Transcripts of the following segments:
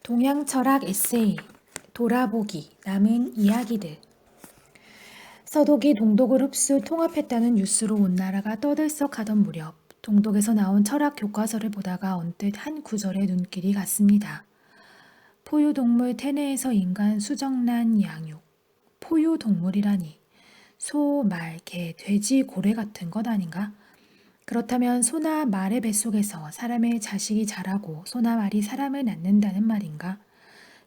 동양 철학 에세이 돌아보기 남은 이야기들. 서독이 동독을 흡수 통합했다는 뉴스로 온 나라가 떠들썩하던 무렵 동독에서 나온 철학 교과서를 보다가 언뜻 한 구절에 눈길이 갔습니다. 포유동물 태내에서 인간 수정란 양육. 포유동물이라니 소, 말, 개, 돼지, 고래 같은 것 아닌가? 그렇다면 소나 말의 뱃속에서 사람의 자식이 자라고 소나 말이 사람을 낳는다는 말인가?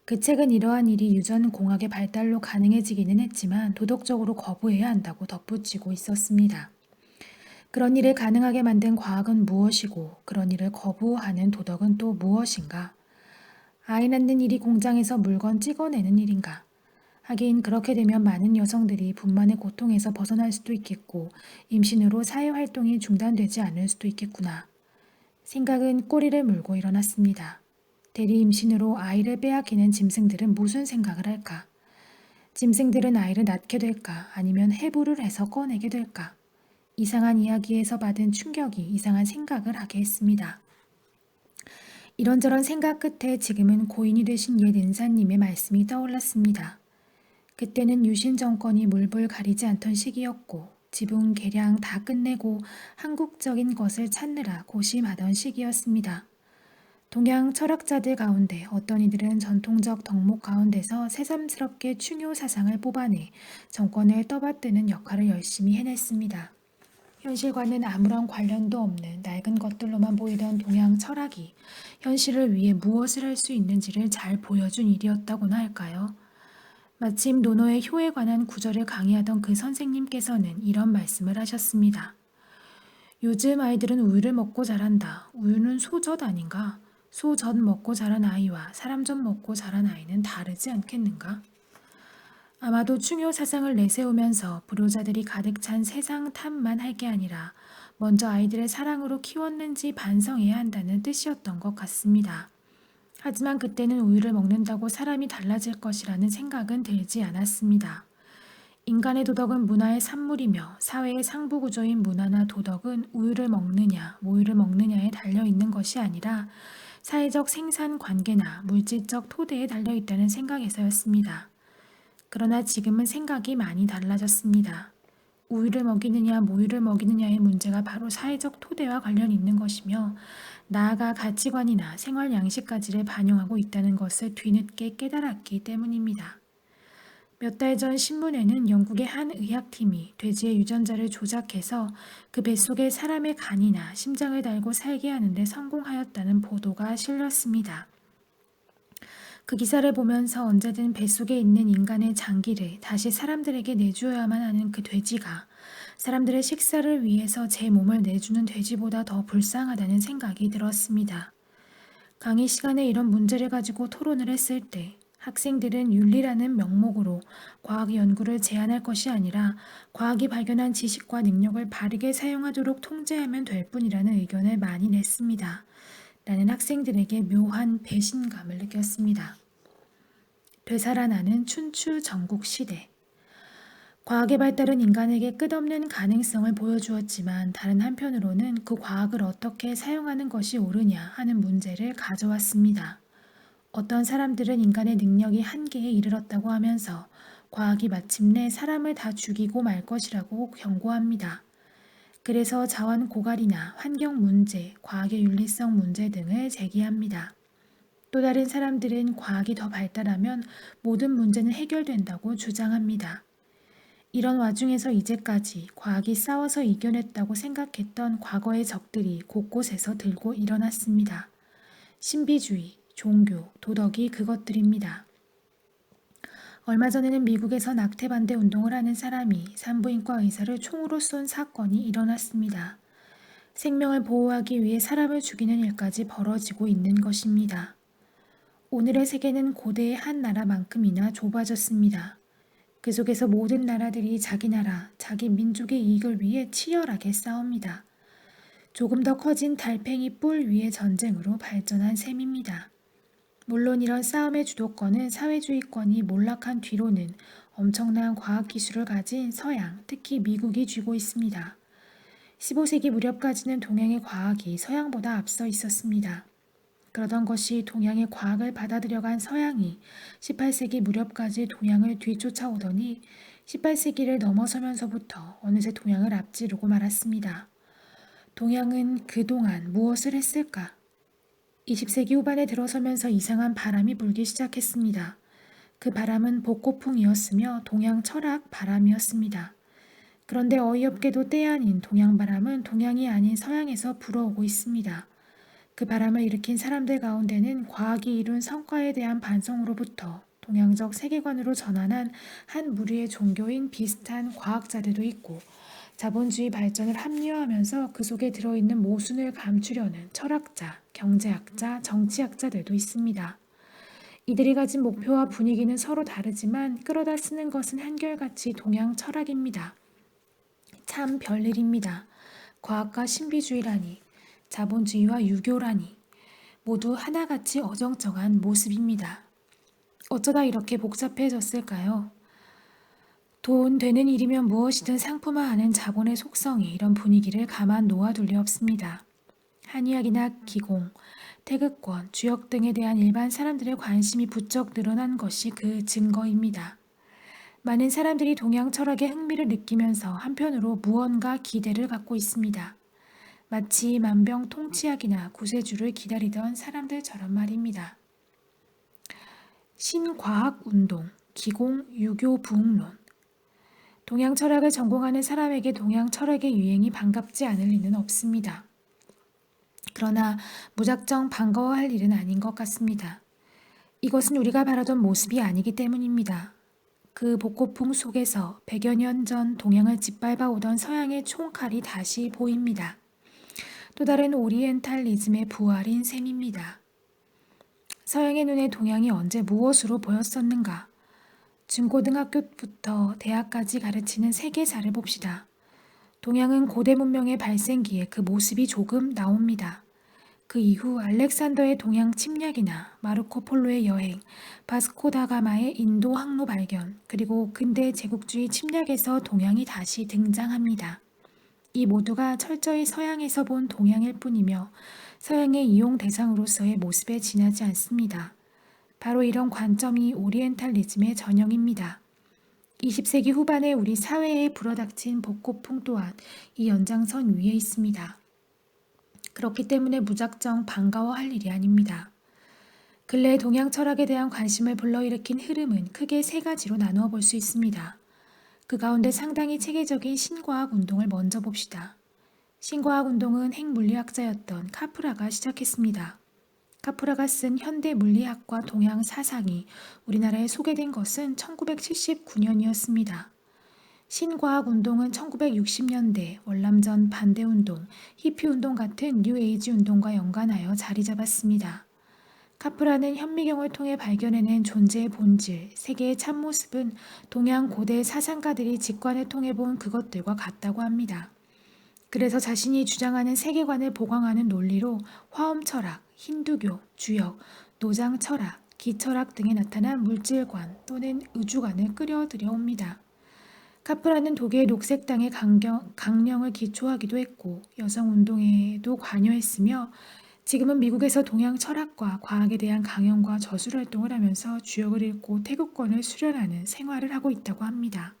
그 책은 이러한 일이 유전 공학의 발달로 가능해지기는 했지만 도덕적으로 거부해야 한다고 덧붙이고 있었습니다. 그런 일을 가능하게 만든 과학은 무엇이고 그런 일을 거부하는 도덕은 또 무엇인가? 아이 낳는 일이 공장에서 물건 찍어내는 일인가? 하긴 그렇게 되면 많은 여성들이 분만의 고통에서 벗어날 수도 있겠고 임신으로 사회활동이 중단되지 않을 수도 있겠구나. 생각은 꼬리를 물고 일어났습니다. 대리 임신으로 아이를 빼앗기는 짐승들은 무슨 생각을 할까? 짐승들은 아이를 낳게 될까? 아니면 해부를 해서 꺼내게 될까? 이상한 이야기에서 받은 충격이 이상한 생각을 하게 했습니다. 이런저런 생각 끝에 지금은 고인이 되신 옛 은사님의 말씀이 떠올랐습니다. 그때는 유신 정권이 물불 가리지 않던 시기였고 지붕 개량 다 끝내고 한국적인 것을 찾느라 고심하던 시기였습니다. 동양 철학자들 가운데 어떤 이들은 전통적 덕목 가운데서 새삼스럽게 충효 사상을 뽑아내 정권을 떠받드는 역할을 열심히 해냈습니다. 현실과는 아무런 관련도 없는 낡은 것들로만 보이던 동양 철학이 현실을 위해 무엇을 할 수 있는지를 잘 보여준 일이었다고나 할까요? 마침 논어의 효에 관한 구절을 강의하던 그 선생님께서는 이런 말씀을 하셨습니다. 요즘 아이들은 우유를 먹고 자란다. 우유는 소젖 아닌가? 소젖 먹고 자란 아이와 사람젖 먹고 자란 아이는 다르지 않겠는가? 아마도 충효 사상을 내세우면서 불효자들이 가득 찬 세상 탓만 할 게 아니라 먼저 아이들을 사랑으로 키웠는지 반성해야 한다는 뜻이었던 것 같습니다. 하지만 그때는 우유를 먹는다고 사람이 달라질 것이라는 생각은 들지 않았습니다. 인간의 도덕은 문화의 산물이며 사회의 상부구조인 문화나 도덕은 우유를 먹느냐, 모유를 먹느냐에 달려있는 것이 아니라 사회적 생산 관계나 물질적 토대에 달려있다는 생각에서였습니다. 그러나 지금은 생각이 많이 달라졌습니다. 우유를 먹이느냐, 모유를 먹이느냐의 문제가 바로 사회적 토대와 관련이 있는 것이며 나아가 가치관이나 생활 양식까지를 반영하고 있다는 것을 뒤늦게 깨달았기 때문입니다. 몇 달 전 신문에는 영국의 한 의학팀이 돼지의 유전자를 조작해서 그 뱃속에 사람의 간이나 심장을 달고 살게 하는데 성공하였다는 보도가 실렸습니다. 그 기사를 보면서 언제든 뱃속에 있는 인간의 장기를 다시 사람들에게 내주어야만 하는 그 돼지가 사람들의 식사를 위해서 제 몸을 내주는 돼지보다 더 불쌍하다는 생각이 들었습니다. 강의 시간에 이런 문제를 가지고 토론을 했을 때 학생들은 윤리라는 명목으로 과학 연구를 제한할 것이 아니라 과학이 발견한 지식과 능력을 바르게 사용하도록 통제하면 될 뿐이라는 의견을 많이 냈습니다. 라는 학생들에게 묘한 배신감을 느꼈습니다. 되살아나는 춘추 전국 시대. 과학의 발달은 인간에게 끝없는 가능성을 보여주었지만 다른 한편으로는 그 과학을 어떻게 사용하는 것이 옳으냐 하는 문제를 가져왔습니다. 어떤 사람들은 인간의 능력이 한계에 이르렀다고 하면서 과학이 마침내 사람을 다 죽이고 말 것이라고 경고합니다. 그래서 자원 고갈이나 환경 문제, 과학의 윤리성 문제 등을 제기합니다. 또 다른 사람들은 과학이 더 발달하면 모든 문제는 해결된다고 주장합니다. 이런 와중에서 이제까지 과학이 싸워서 이겨냈다고 생각했던 과거의 적들이 곳곳에서 들고 일어났습니다. 신비주의, 종교, 도덕이 그것들입니다. 얼마 전에는 미국에서 낙태 반대 운동을 하는 사람이 산부인과 의사를 총으로 쏜 사건이 일어났습니다. 생명을 보호하기 위해 사람을 죽이는 일까지 벌어지고 있는 것입니다. 오늘의 세계는 고대의 한 나라만큼이나 좁아졌습니다. 그 속에서 모든 나라들이 자기 나라, 자기 민족의 이익을 위해 치열하게 싸웁니다. 조금 더 커진 달팽이 뿔 위의 전쟁으로 발전한 셈입니다. 물론 이런 싸움의 주도권은 사회주의권이 몰락한 뒤로는 엄청난 과학기술을 가진 서양, 특히 미국이 쥐고 있습니다. 15세기 무렵까지는 동양의 과학이 서양보다 앞서 있었습니다. 그러던 것이 동양의 과학을 받아들여간 서양이 18세기 무렵까지 동양을 뒤쫓아오더니 18세기를 넘어서면서부터 어느새 동양을 앞지르고 말았습니다. 동양은 그동안 무엇을 했을까? 20세기 후반에 들어서면서 이상한 바람이 불기 시작했습니다. 그 바람은 복고풍이었으며 동양 철학 바람이었습니다. 그런데 어이없게도 때 아닌 동양 바람은 동양이 아닌 서양에서 불어오고 있습니다. 그 바람을 일으킨 사람들 가운데는 과학이 이룬 성과에 대한 반성으로부터 동양적 세계관으로 전환한 한 무리의 종교인 비슷한 과학자들도 있고 자본주의 발전을 합리화하면서 그 속에 들어있는 모순을 감추려는 철학자, 경제학자, 정치학자들도 있습니다. 이들이 가진 목표와 분위기는 서로 다르지만 끌어다 쓰는 것은 한결같이 동양 철학입니다. 참 별일입니다. 과학과 신비주의라니, 자본주의와 유교라니, 모두 하나같이 어정쩡한 모습입니다. 어쩌다 이렇게 복잡해졌을까요? 돈 되는 일이면 무엇이든 상품화하는 자본의 속성이 이런 분위기를 가만 놓아둘 리 없습니다. 한의학이나 기공, 태극권, 주역 등에 대한 일반 사람들의 관심이 부쩍 늘어난 것이 그 증거입니다. 많은 사람들이 동양 철학에 흥미를 느끼면서 한편으로 무언가 기대를 갖고 있습니다. 마치 만병통치약이나 구세주를 기다리던 사람들처럼 말입니다. 신과학운동, 기공, 유교, 부흥론. 동양 철학을 전공하는 사람에게 동양 철학의 유행이 반갑지 않을 리는 없습니다. 그러나 무작정 반가워할 일은 아닌 것 같습니다. 이것은 우리가 바라던 모습이 아니기 때문입니다. 그 복고풍 속에서 100여 년 전 동양을 짓밟아 오던 서양의 총칼이 다시 보입니다. 또 다른 오리엔탈리즘의 부활인 셈입니다. 서양의 눈에 동양이 언제 무엇으로 보였었는가? 중고등학교부터 대학까지 가르치는 세계사를 봅시다. 동양은 고대 문명의 발생기에 그 모습이 조금 나옵니다. 그 이후 알렉산더의 동양 침략이나 마르코 폴로의 여행, 바스코 다가마의 인도 항로 발견, 그리고 근대 제국주의 침략에서 동양이 다시 등장합니다. 이 모두가 철저히 서양에서 본 동양일 뿐이며 서양의 이용 대상으로서의 모습에 지나지 않습니다. 바로 이런 관점이 오리엔탈리즘의 전형입니다. 20세기 후반에 우리 사회에 불어닥친 복고풍 또한 이 연장선 위에 있습니다. 그렇기 때문에 무작정 반가워할 일이 아닙니다. 근래 동양 철학에 대한 관심을 불러일으킨 흐름은 크게 세 가지로 나누어 볼 수 있습니다. 그 가운데 상당히 체계적인 신과학 운동을 먼저 봅시다. 신과학 운동은 핵물리학자였던 카프라가 시작했습니다. 카프라가 쓴 현대 물리학과 동양 사상이 우리나라에 소개된 것은 1979년이었습니다. 신과학 운동은 1960년대 월남전 반대운동, 히피운동 같은 뉴에이지 운동과 연관하여 자리 잡았습니다. 카프라는 현미경을 통해 발견해낸 존재의 본질, 세계의 참모습은 동양 고대 사상가들이 직관을 통해 본 그것들과 같다고 합니다. 그래서 자신이 주장하는 세계관을 보강하는 논리로 화엄철학, 힌두교, 주역, 노장철학, 기철학 등에 나타난 물질관 또는 의주관을 끌어들여 옵니다. 카프라는 독일 녹색당의 강령을 기초하기도 했고 여성운동에도 관여했으며 지금은 미국에서 동양 철학과 과학에 대한 강연과 저술 활동을 하면서 주역을 읽고 태극권을 수련하는 생활을 하고 있다고 합니다.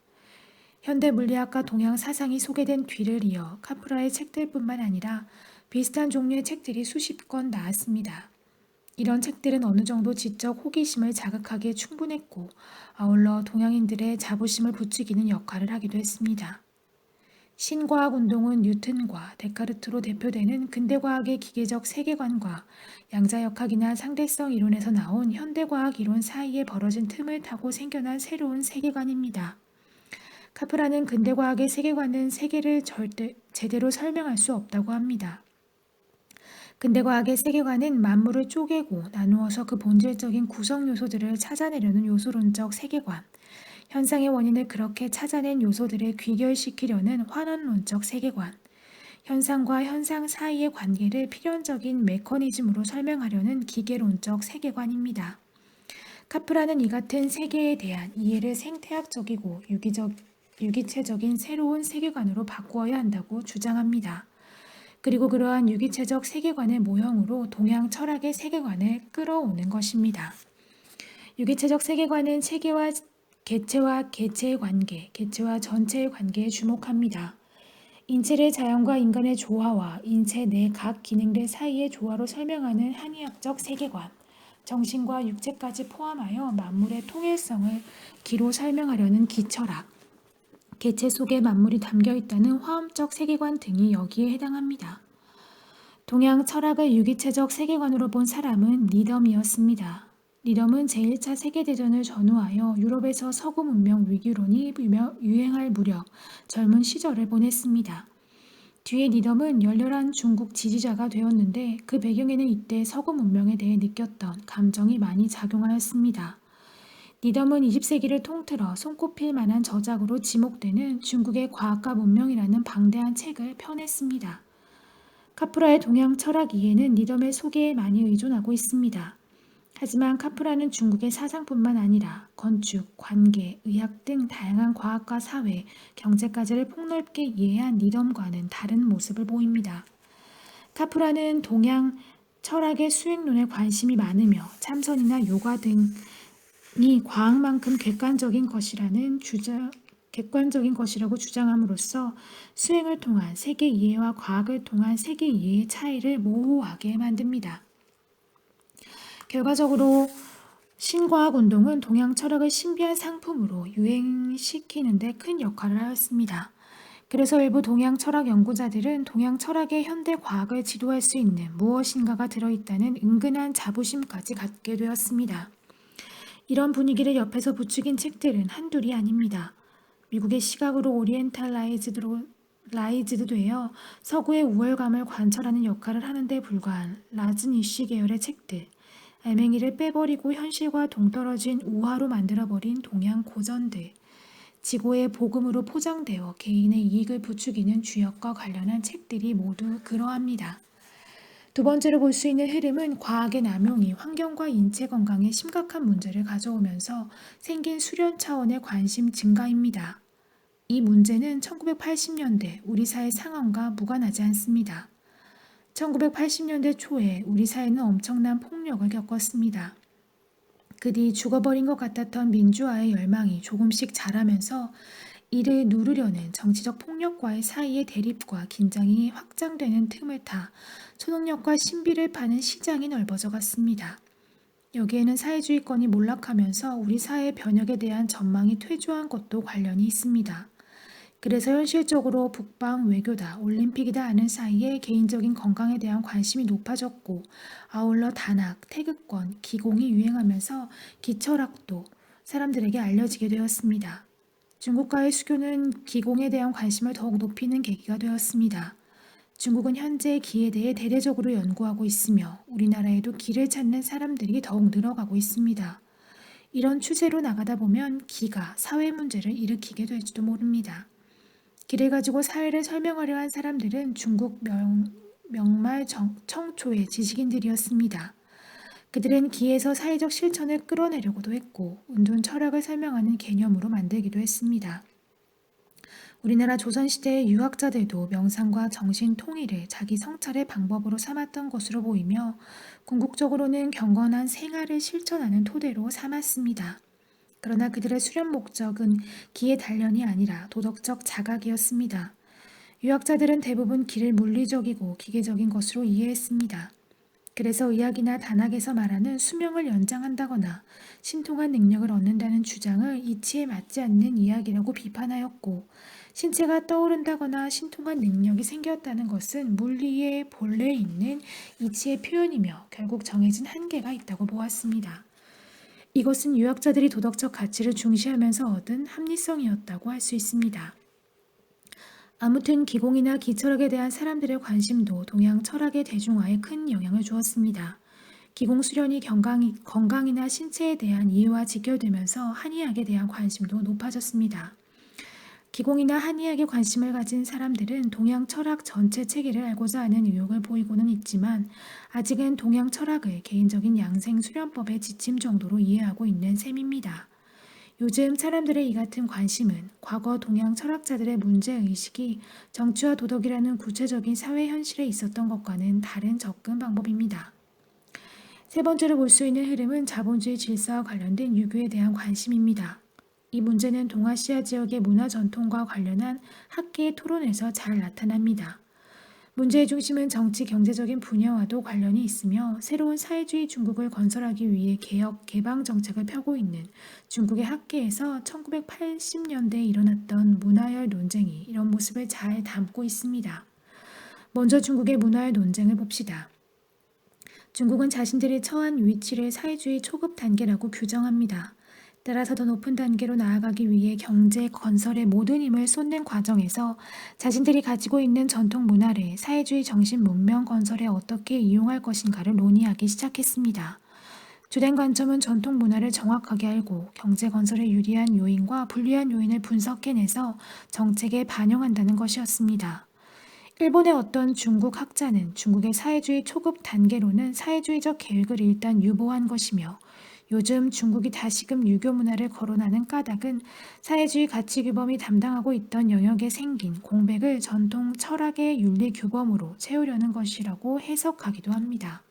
현대 물리학과 동양 사상이 소개된 뒤를 이어 카프라의 책들뿐만 아니라 비슷한 종류의 책들이 수십 권 나왔습니다. 이런 책들은 어느 정도 지적 호기심을 자극하기에 충분했고 아울러 동양인들의 자부심을 부추기는 역할을 하기도 했습니다. 신과학 운동은 뉴턴과 데카르트로 대표되는 근대과학의 기계적 세계관과 양자역학이나 상대성 이론에서 나온 현대과학 이론 사이에 벌어진 틈을 타고 생겨난 새로운 세계관입니다. 카프라는 근대과학의 세계관은 세계를 제대로 설명할 수 없다고 합니다. 근대과학의 세계관은 만물을 쪼개고 나누어서 그 본질적인 구성 요소들을 찾아내려는 요소론적 세계관, 현상의 원인을 그렇게 찾아낸 요소들을 귀결시키려는 환원론적 세계관, 현상과 현상 사이의 관계를 필연적인 메커니즘으로 설명하려는 기계론적 세계관입니다. 카프라는 이 같은 세계에 대한 이해를 생태학적이고 유기체적인 새로운 세계관으로 바꾸어야 한다고 주장합니다. 그리고 그러한 유기체적 세계관의 모형으로 동양 철학의 세계관을 끌어오는 것입니다. 유기체적 세계관은 체계와 개체와 개체의 관계, 개체와 전체의 관계에 주목합니다. 인체를 자연과 인간의 조화와 인체 내 각 기능들 사이의 조화로 설명하는 한의학적 세계관, 정신과 육체까지 포함하여 만물의 통일성을 기로 설명하려는 기철학, 개체 속에 만물이 담겨 있다는 화엄적 세계관 등이 여기에 해당합니다. 동양 철학을 유기체적 세계관으로 본 사람은 니덤이었습니다. 니덤은 제1차 세계대전을 전후하여 유럽에서 서구 문명 위기론이 유행할 무렵 젊은 시절을 보냈습니다. 뒤에 니덤은 열렬한 중국 지지자가 되었는데 그 배경에는 이때 서구 문명에 대해 느꼈던 감정이 많이 작용하였습니다. 니덤은 20세기를 통틀어 손꼽힐 만한 저작으로 지목되는 중국의 과학과 문명이라는 방대한 책을 펴냈습니다. 카프라의 동양 철학 이해는 니덤의 소개에 많이 의존하고 있습니다. 하지만 카프라는 중국의 사상뿐만 아니라 건축, 관계, 의학 등 다양한 과학과 사회, 경제까지를 폭넓게 이해한 니덤과는 다른 모습을 보입니다. 카프라는 동양 철학의 수행론에 관심이 많으며 참선이나 요가 등이 과학만큼 객관적인 것이라고 주장함으로써 수행을 통한 세계 이해와 과학을 통한 세계 이해의 차이를 모호하게 만듭니다. 결과적으로 신과학 운동은 동양 철학을 신비한 상품으로 유행시키는 데 큰 역할을 하였습니다. 그래서 일부 동양 철학 연구자들은 동양 철학의 현대 과학을 지도할 수 있는 무엇인가가 들어있다는 은근한 자부심까지 갖게 되었습니다. 이런 분위기를 옆에서 부추긴 책들은 한둘이 아닙니다. 미국의 시각으로 오리엔탈라이즈드 되어 서구의 우월감을 관철하는 역할을 하는 데 불과한 라즈니쉬 계열의 책들, 알맹이를 빼버리고 현실과 동떨어진 우화로 만들어버린 동양 고전들, 지고의 복음으로 포장되어 개인의 이익을 부추기는 주역과 관련한 책들이 모두 그러합니다. 두 번째로 볼 수 있는 흐름은 과학의 남용이 환경과 인체 건강에 심각한 문제를 가져오면서 생긴 수련 차원의 관심 증가입니다. 이 문제는 1980년대 우리 사회 상황과 무관하지 않습니다. 1980년대 초에 우리 사회는 엄청난 폭력을 겪었습니다. 그 뒤 죽어버린 것 같았던 민주화의 열망이 조금씩 자라면서 이를 누르려는 정치적 폭력과의 사이의 대립과 긴장이 확장되는 틈을 타 초능력과 신비를 파는 시장이 넓어져 갔습니다. 여기에는 사회주의권이 몰락하면서 우리 사회의 변혁에 대한 전망이 퇴조한 것도 관련이 있습니다. 그래서 현실적으로 북방 외교다, 올림픽이다 하는 사이에 개인적인 건강에 대한 관심이 높아졌고 아울러 단학, 태극권, 기공이 유행하면서 기철학도 사람들에게 알려지게 되었습니다. 중국과의 수교는 기공에 대한 관심을 더욱 높이는 계기가 되었습니다. 중국은 현재 기에 대해 대대적으로 연구하고 있으며 우리나라에도 기를 찾는 사람들이 더욱 늘어가고 있습니다. 이런 추세로 나가다 보면 기가 사회 문제를 일으키게 될지도 모릅니다. 기를 가지고 사회를 설명하려 한 사람들은 중국 명말 청초의 지식인들이었습니다. 그들은 기에서 사회적 실천을 끌어내려고도 했고 운둔 철학을 설명하는 개념으로 만들기도 했습니다. 우리나라 조선시대의 유학자들도 명상과 정신 통일을 자기 성찰의 방법으로 삼았던 것으로 보이며 궁극적으로는 경건한 생활을 실천하는 토대로 삼았습니다. 그러나 그들의 수련 목적은 기의 단련이 아니라 도덕적 자각이었습니다. 유학자들은 대부분 기를 물리적이고 기계적인 것으로 이해했습니다. 그래서 의학이나 단학에서 말하는 수명을 연장한다거나 신통한 능력을 얻는다는 주장을 이치에 맞지 않는 이야기라고 비판하였고 신체가 떠오른다거나 신통한 능력이 생겼다는 것은 물리의 본래에 있는 이치의 표현이며 결국 정해진 한계가 있다고 보았습니다. 이것은 유학자들이 도덕적 가치를 중시하면서 얻은 합리성이었다고 할 수 있습니다. 아무튼 기공이나 기철학에 대한 사람들의 관심도 동양 철학의 대중화에 큰 영향을 주었습니다. 기공 수련이 건강이나 신체에 대한 이해와 직결되면서 한의학에 대한 관심도 높아졌습니다. 기공이나 한의학에 관심을 가진 사람들은 동양 철학 전체 체계를 알고자 하는 의욕을 보이고는 있지만 아직은 동양 철학을 개인적인 양생 수련법의 지침 정도로 이해하고 있는 셈입니다. 요즘 사람들의 이 같은 관심은 과거 동양 철학자들의 문제의식이 정치와 도덕이라는 구체적인 사회 현실에 있었던 것과는 다른 접근 방법입니다. 세 번째로 볼 수 있는 흐름은 자본주의 질서와 관련된 유교에 대한 관심입니다. 이 문제는 동아시아 지역의 문화 전통과 관련한 학계의 토론에서 잘 나타납니다. 문제의 중심은 정치 경제적인 분야와도 관련이 있으며 새로운 사회주의 중국을 건설하기 위해 개혁, 개방 정책을 펴고 있는 중국의 학계에서 1980년대에 일어났던 문화열 논쟁이 이런 모습을 잘 담고 있습니다. 먼저 중국의 문화열 논쟁을 봅시다. 중국은 자신들이 처한 위치를 사회주의 초급 단계라고 규정합니다. 따라서 더 높은 단계로 나아가기 위해 경제 건설에 모든 힘을 쏟는 과정에서 자신들이 가지고 있는 전통 문화를 사회주의 정신 문명 건설에 어떻게 이용할 것인가를 논의하기 시작했습니다. 주된 관점은 전통 문화를 정확하게 알고 경제 건설에 유리한 요인과 불리한 요인을 분석해내서 정책에 반영한다는 것이었습니다. 일본의 어떤 중국 학자는 중국의 사회주의 초급 단계로는 사회주의적 계획을 일단 유보한 것이며 요즘 중국이 다시금 유교 문화를 거론하는 까닭은 사회주의 가치 규범이 담당하고 있던 영역에 생긴 공백을 전통 철학의 윤리 규범으로 채우려는 것이라고 해석하기도 합니다.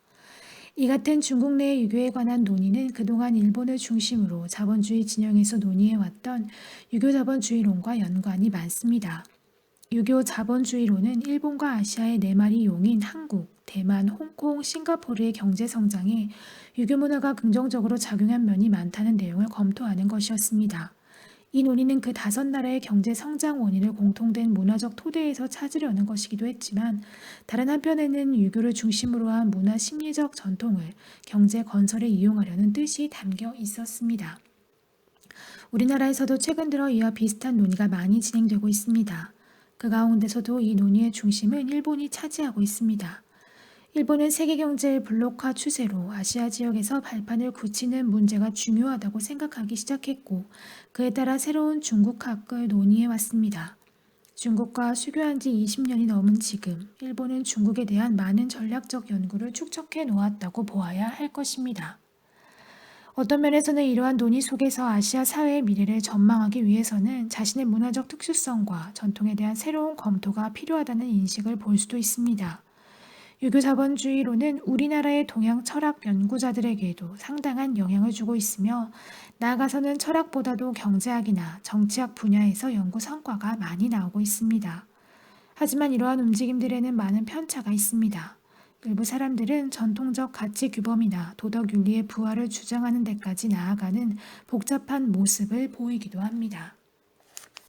이 같은 중국 내의 유교에 관한 논의는 그동안 일본을 중심으로 자본주의 진영에서 논의해왔던 유교 자본주의론과 연관이 많습니다. 유교 자본주의론은 일본과 아시아의 네 마리 용인 한국, 대만, 홍콩, 싱가포르의 경제 성장에 유교 문화가 긍정적으로 작용한 면이 많다는 내용을 검토하는 것이었습니다. 이 논의는 그 다섯 나라의 경제 성장 원인을 공통된 문화적 토대에서 찾으려는 것이기도 했지만 다른 한편에는 유교를 중심으로 한 문화 심리적 전통을 경제 건설에 이용하려는 뜻이 담겨 있었습니다. 우리나라에서도 최근 들어 이와 비슷한 논의가 많이 진행되고 있습니다. 그 가운데서도 이 논의의 중심은 일본이 차지하고 있습니다. 일본은 세계 경제의 블록화 추세로 아시아 지역에서 발판을 굳히는 문제가 중요하다고 생각하기 시작했고 그에 따라 새로운 중국학을 논의해 왔습니다. 중국과 수교한 지 20년이 넘은 지금 일본은 중국에 대한 많은 전략적 연구를 축적해 놓았다고 보아야 할 것입니다. 어떤 면에서는 이러한 논의 속에서 아시아 사회의 미래를 전망하기 위해서는 자신의 문화적 특수성과 전통에 대한 새로운 검토가 필요하다는 인식을 볼 수도 있습니다. 유교 자본주의론은 우리나라의 동양 철학 연구자들에게도 상당한 영향을 주고 있으며 나아가서는 철학보다도 경제학이나 정치학 분야에서 연구 성과가 많이 나오고 있습니다. 하지만 이러한 움직임들에는 많은 편차가 있습니다. 일부 사람들은 전통적 가치 규범이나 도덕 윤리의 부활을 주장하는 데까지 나아가는 복잡한 모습을 보이기도 합니다.